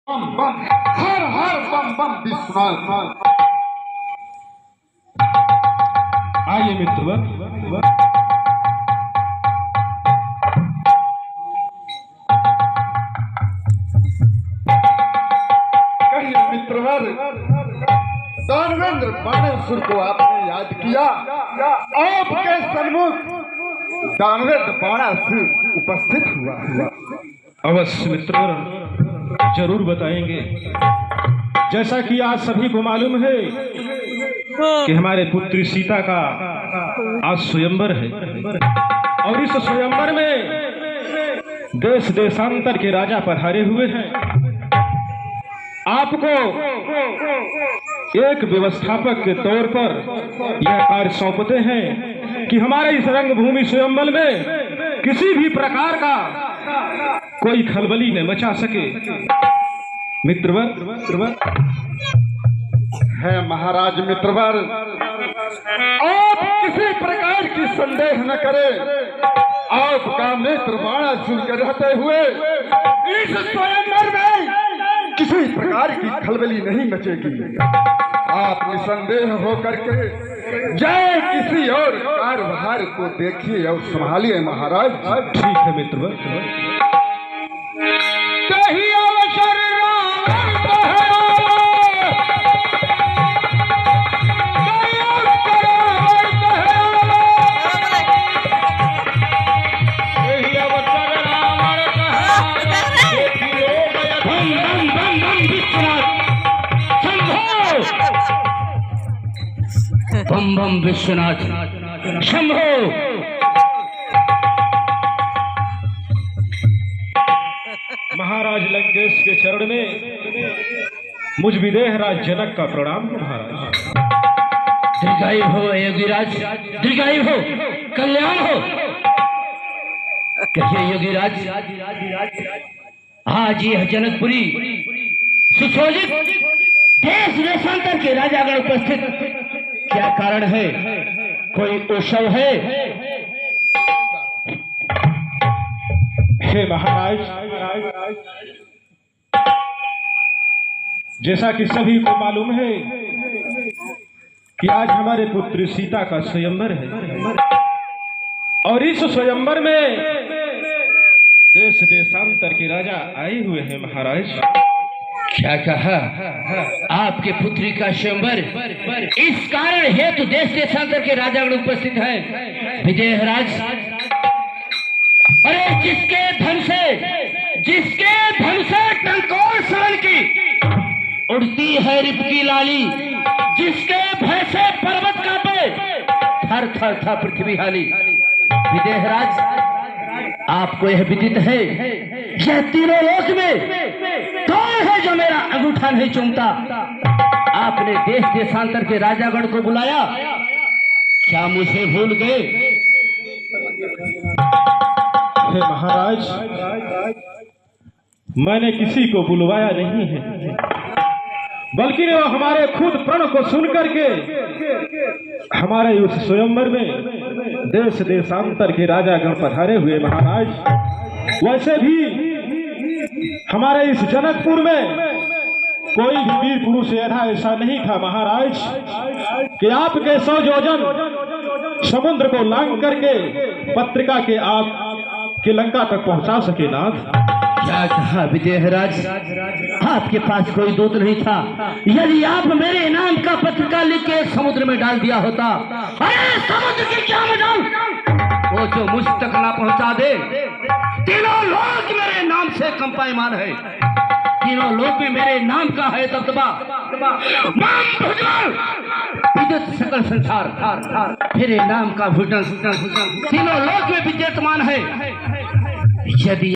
बम बम हर हर बम बम विश्वनाथ। आइए मित्रवर, कहिए मित्रवर, दानवेंद्र बाणासुर को आपने याद किया। आपके सन्मुख दानवेंद्र बाणासुर उपस्थित हुआ। अवश्य मित्रवर, जरूर बताएंगे। जैसा कि आज सभी को मालूम है कि हमारे पुत्री सीता का आज स्वयंवर है, और इस स्वयंवर में देश देशांतर के राजा पधारे हुए हैं। आपको एक व्यवस्थापक के तौर पर यह कार्य सौंपते हैं कि हमारे इस रंगभूमि स्वयंवर में किसी भी प्रकार का कोई खलबली न मचा सके। मित्रवर है महाराज मित्रवर, आप किसी प्रकार की संदेह न करें। आपका मित्र बाणासुर के रहते हुए इस स्वयंवर में किसी प्रकार की खलबली नहीं मचेगी। आप निसंदेह होकर के जय किसी और कार्यभार को देखिए और संभालिए महाराज। ठीक है मित्रवर। बम बम विश्वनाथ शंभो। महाराज लंकेश के चरण में मुझ विदेहराज जनक का प्रणाम हो महाराज। दीर्घायु हो योगीराज, दीर्घायु हो, कल्याण हो। कहिए योगीराज, आज यह जनकपुरी सुशोभित देश देशांतर के राजागण उपस्थित, क्या कारण है? कोई उत्सव है? हे महाराज, जैसा कि सभी को मालूम है कि आज हमारे पुत्री सीता का स्वयंवर है, और इस स्वयंवर में देश देशांतर के राजा आए हुए हैं महाराज। क्या कहा? आपके पुत्री का स्वयंवर, इस कारण हेतु देश देशांतर के राजागण उपस्थित हैं। विदेहराज, अरे जिसके धन से टंकोर सड़न की उड़ती है रिपकी लाली, जिसके भय से पर्वत कांपे, थर थर था पृथ्वी हाली। विदेहराज, आपको यह विदित है, यह तीनों लोक में कौन है जो मेरा अंगूठा नहीं चूमता? आपने देश देशांतर के राजागण को बुलाया, क्या मुझे भूल गए? हे महाराज, मैंने किसी को बुलवाया नहीं है, बल्कि वो हमारे खुद प्रण को सुन करके हमारे उस स्वयंवर में देश देशांतर के राजागण पधारे हुए महाराज। वैसे भी हमारे इस जनकपुर में कोई भी वीर पुरुष ऐसा नहीं था महाराज कि आपके 100 योजन समुद्र को लांघ करके पत्रिका के आप के लंका तक पहुंचा सके नाथ। क्या कहा विदेहराज? आपके पास कोई दूत नहीं था। यदि आप मेरे नाम का पत्रिका लिख के समुद्र में डाल दिया होता, अरे समुद्र की क्या मजाल, वो जो मुझ तक ना पहुंचा दे, तीनों लोग मेरे नाम से कंपायमान है। तीनों लोग में मेरे नाम का है दबदबा, विद्युत सकल संसार मेरे नाम का भूषण तीनों लोग में विद्यमान है। यदि